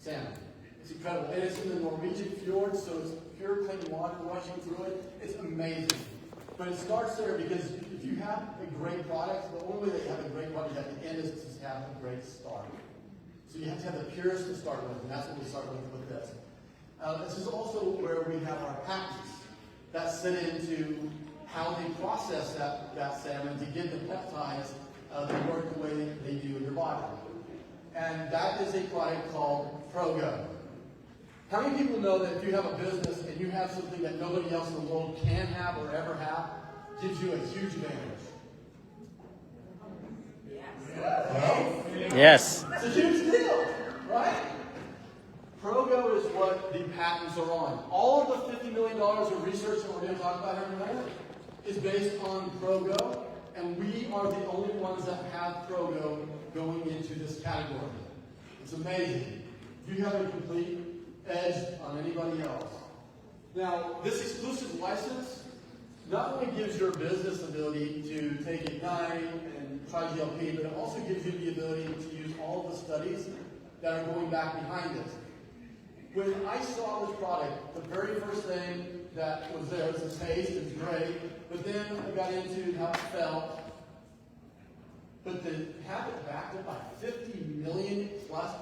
salmon. It's incredible. And it's in the Norwegian fjords, so it's pure clean water rushing through it. It's amazing. But it starts there because if you have a great product, the only way that you have a great product at the end is to have a great start. So you have to have the purest to start with, and that's what we start with this. This is also where we have our patents that sit into how they process that salmon to get the peptides that work the way they do in your body. And that is a product called Progo. How many people know that if you have a business and you have something that nobody else in the world can have or ever have, gives you a huge advantage? Yes. It's a huge deal, right? Progo is what the patents are on. All of the $50 million of research that we're going to talk about here in a minute is based on Progo, and we are the only ones that have Progo going into this category. It's amazing. You have a complete edge on anybody else. Now, this exclusive license not only gives your business the ability to take Ignyt and Triglp, but it also gives you the ability to use all of the studies that are going back behind it. When I saw this product, the very first thing that was there was the taste, it's great, but then I got into how it felt. But to have it backed up by $50 million plus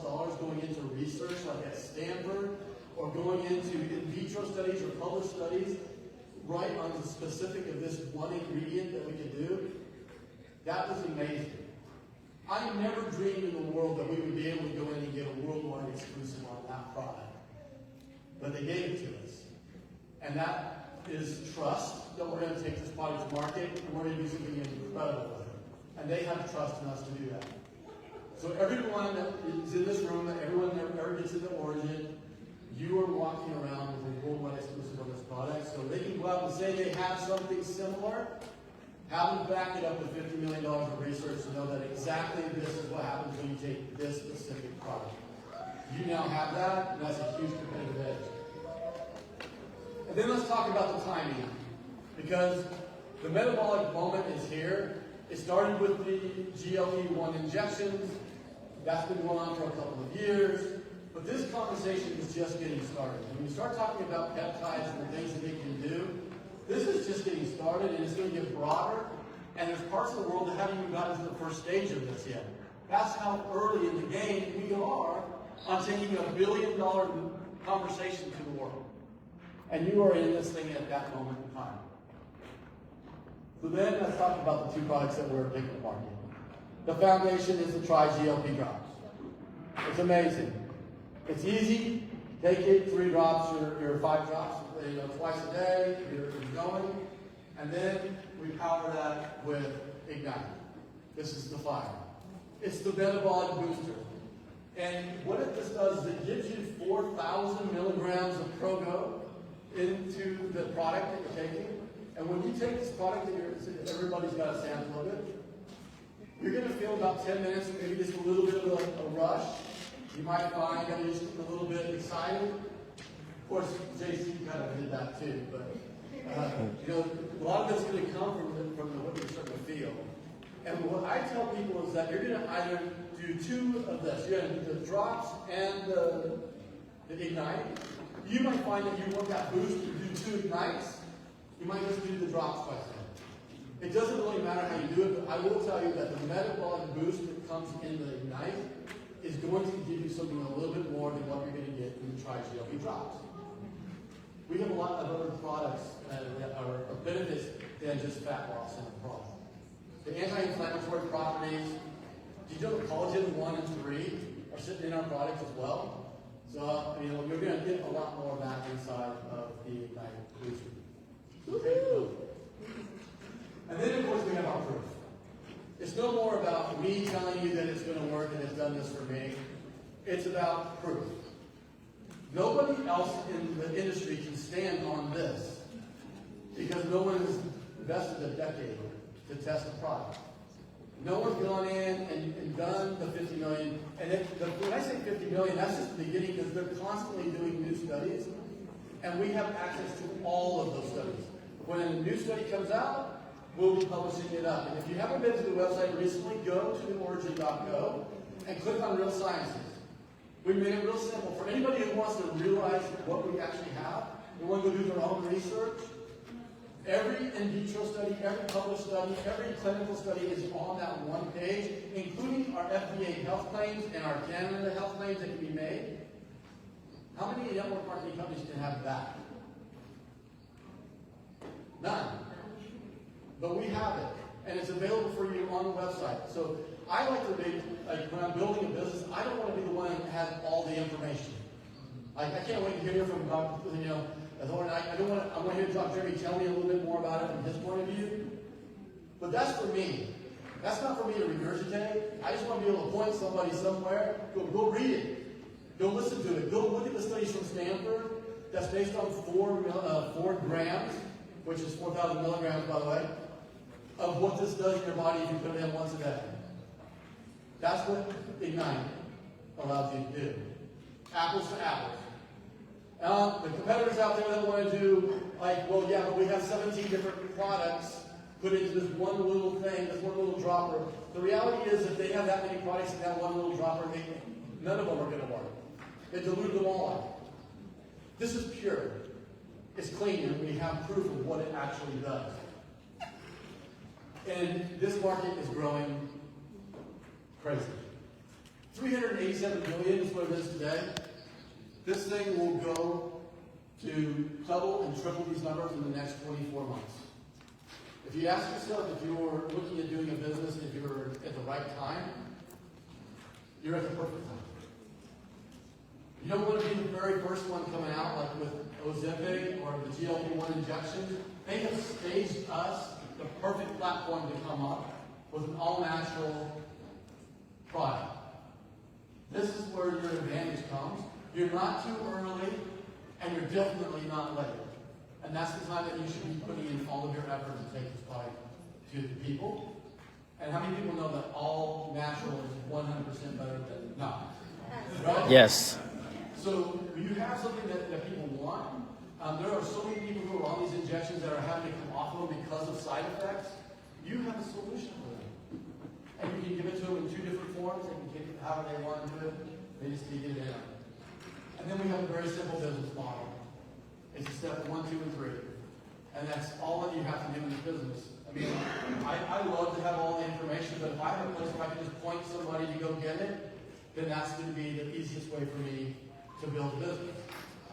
dollars going into research like at Stanford, or going into in vitro studies or published studies, right on the specific of this one ingredient that we could do, that was amazing. I never dreamed in the world that we would be able to go in and get a worldwide exclusive on that product. But they gave it to us. And that is trust that we're going to take this product to market, and we're going to do something incredible with it. And they have trust in us to do that. So everyone that is in this room, that everyone that ever gets into Origin, you are walking around with a worldwide exclusive on this product. So they can go out and say they have something similar, have them back it up with $50 million of research to know that exactly this is what happens when you take this specific product. You now have that, and that's a huge competitive edge. And then let's talk about the timing, because the metabolic moment is here. It started with the GLP-1 injections. That's been going on for a couple of years. But this conversation is just getting started. When you start talking about peptides and the things that they can do, this is just getting started, and it's going to get broader. And there's parts of the world that haven't even gotten to the first stage of this yet. That's how early in the game we are on taking $1 billion conversation to the world. And you are in this thing at that moment in time. So then let's talk about the two products that we're taking to market. The foundation is the Triglp drops. It's amazing. It's easy. Take it, 3 drops, your 5 drops, twice a day, you're going. And then we power that with Ignyt. This is the fire. It's the metabolic booster. And what this does is it gives you 4,000 milligrams of Progo into the product that you're taking. And when you take this product that everybody's got a sample of it, you're going to feel about 10 minutes, maybe just a little bit of a rush. You might find that you're just a little bit excited. Of course, JC kind of did that too, but a lot of it's going to come from what you're starting to feel. And what I tell people is that you're going to either do 2 of this. You're going to do the drops and the Ignyt. You might find that you want that boost to do 2 Ignites. You might just do the drops by then. It doesn't really matter how you do it, but I will tell you that the metabolic boost that comes in the Ignyt is going to give you something a little bit more than what you're going to get in the Triglp drops. We have a lot of other products that are benefits than just fat loss in the product. The anti-inflammatory properties, collagen 1 and 3 are sitting in our product as well. So, you're going to get a lot more of that inside of the Ignyt booster. And then, of course, we have our proof. It's no more about me telling you that it's going to work and it's done this for me. It's about proof. Nobody else in the industry can stand on this because no one has invested a decade to test a product. No one's gone in and done the 50 million. And when I say 50 million, that's just the beginning because they're constantly doing new studies. And we have access to all of those studies. When a new study comes out, we'll be publishing it up. And if you haven't been to the website recently, go to origin.co and click on Real Sciences. We made it real simple. For anybody who wants to realize what we actually have, they want to go do their own research, every in vitro study, every published study, every clinical study is on that one page, including our FDA health claims and our Canada health claims that can be made. How many network marketing companies can have that? None. But we have it, and it's available for you on the website. So I like to be, like when I'm building a business, I don't want to be the one that has all the information. Like I can't wait to hear from Dr. I want to hear Dr. Jeremy tell me a little bit more about it from his point of view. But that's for me. That's not for me to regurgitate. I just want to be able to point somebody somewhere. Go read it. Go listen to it. Go look at the studies from Stanford. That's based on 4 grams, which is 4,000 milligrams, by the way, of what this does in your body if you put it in once a day. That's what Ignyt allows you to do. Apples to apples. The competitors out there that want to do, like, well, yeah, but we have 17 different products put into this one little thing, this one little dropper. The reality is, if they have that many products in that one little dropper, none of them are going to work. They dilute them all out. This is pure. It's clean, and we have proof of what it actually does. And this market is growing crazy. 387 billion is what it is today. This thing will go to double and triple these numbers in the next 24 months. If you ask yourself if you're looking at doing a business, if you're at the right time, you're at the perfect time. You don't want to be the very first one coming out, like with Ozempic or the GLP-1 injections. They have staged us the perfect platform to come up with an all-natural product. This is where your advantage comes. You're not too early, and you're definitely not late. And that's the time that you should be putting in all of your effort to take this product to the people. And how many people know that all natural is 100% better than not? Right? Yes. So you have something that people want. There are so many people who are on these injections that are having to come off of them because of side effects. You have a solution for them. And you can give it to them in 2 different forms. They can take it however they want to do it. They just need to get it in. And then we have a very simple business model. It's step 1, 2, and 3. And that's all that you have to do in the business. I mean, I love to have all the information, but if I have a place where I can just point somebody to go get it, then that's going to be the easiest way for me to build a business.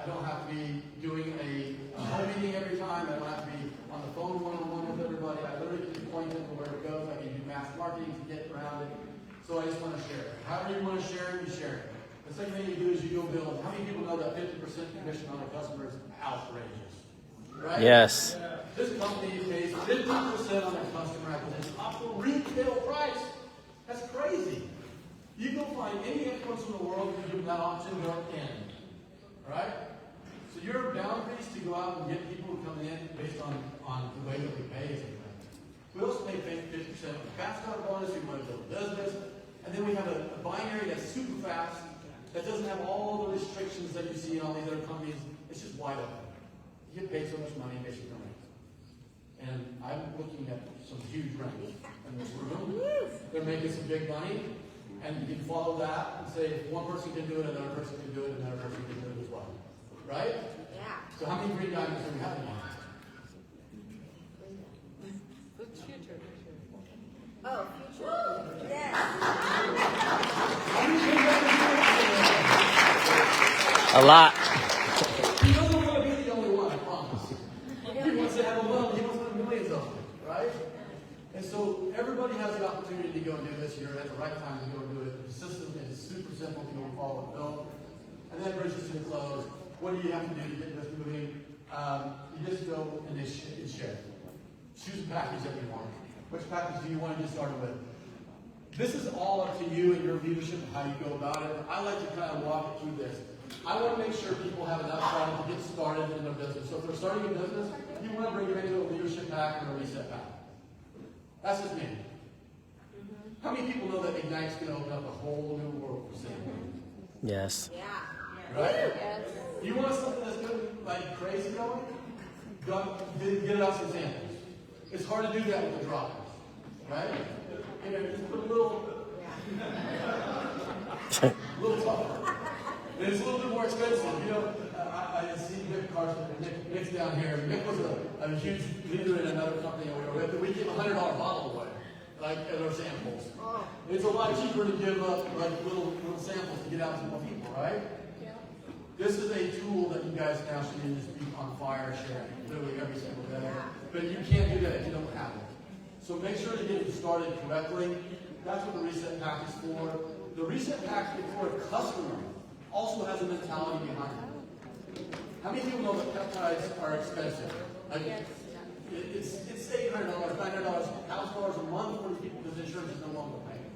I don't have to be doing a home meeting every time. I don't have to be on the phone one-on-one with everybody. I literally can point them to where it goes. I can do mass marketing to get around it. So I just want to share it. However you want to share it, you share it. The second thing you do is you go build. How many people know that 50% commission on a customer is outrageous? Right? Yes. This company pays 50% on their customer acquisition off the retail price. That's crazy. You go find any influencer in the world who give them that option, they're in. Right? So your boundaries to go out and get people who come in based on the way that we pay is different. We also pay 50% on the fast start bonus. We want to build a business. And then we have a binary that's super fast, that doesn't have all the restrictions that you see in all these other companies. It's just wide open. You get paid so much money, it makes you come in. And I'm looking at some huge brands in this room. They're making some big money. And you can follow that and say, if one person can do it, another person can do it, another person can do it as well. Right? Yeah. So how many green diamonds do we have in here? Future. Oh, future. Yes. A lot. He doesn't want to be the only one, I promise. He wants to have a little, he wants to have millions of them, right? And so everybody has the opportunity to go and do this. You're at the right time to go and do it. The system is super simple to go and follow the film. And that brings us to the close. What do you have to do to get this moving? You just go and share. Choose a package that you want. Which package do you want to get started with? This is all up to you and your leadership and how you go about it. I like to kind of walk through this. I want to make sure people have enough time to get started in their business. So if they're starting a business, you want to bring them into a leadership pack and a reset pack. That's just me. How many people know that Ignite's going to open up a whole new world for sale? Yes. Yeah. Right? Yes. You want something that's going like crazy going? Get out some samples. It's hard to do that with the droppers. Right? You know, just put a little tougher. And it's a little bit more expensive. You know, I see Nick Carson, Nick's down here. Nick was a huge leader in another company we were with. We gave a $100 bottle away, like as our samples. It's a lot cheaper to give up like little samples to get out to more people, right? Yeah. This is a tool that you guys now should just be on fire sharing, literally every single day. But you can't do that if you don't have it. So make sure to get it started correctly. That's what the reset pack is for. The reset pack is for a customer. Also has a mentality behind it. How many people know that peptides are expensive? Like, it's $800, $900, $1,000 a month for these people because insurance is no longer paying.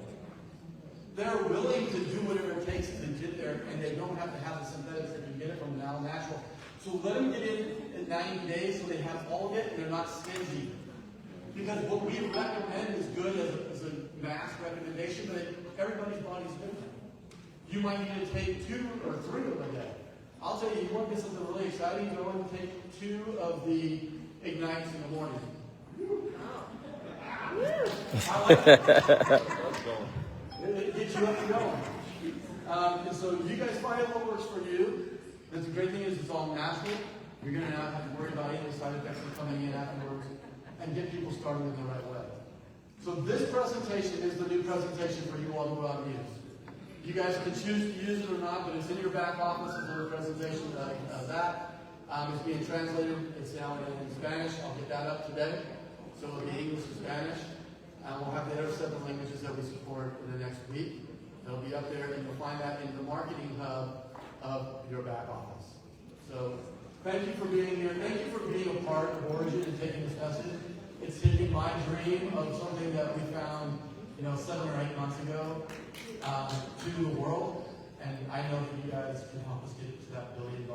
They're willing to do whatever it takes to get there, and they don't have to have the synthetics. They can get it from now natural. So let them get in 90 days so they have all of it and they're not stingy. Because what we recommend is good as a mass recommendation, but everybody's body's different. You might need to take 2 or 3 of them a day. I'll tell you, you want to get something really exciting, go and take 2 of the Ignites in the morning. I like that. It gets you up and going. And so you guys find out what works for you. The great thing is it's all natural. You're going to not have to worry about any side effects that are coming in afterwards and get people started in the right way. So this presentation is the new presentation for you all to go out and use. You guys can choose to use it or not, but it's in your back office as a presentation of that. It's being translated. It's now in Spanish. I'll get that up today. So it'll be English and Spanish. We'll have the other 7 languages that we support in the next week. They'll be up there, and you'll find that in the marketing hub of your back office. So thank you for being here. Thank you for being a part of Origin and taking this message. It's hitting my dream of something that we found, 7 or 8 months ago to the world. And I know that you guys can help us get to that $1 billion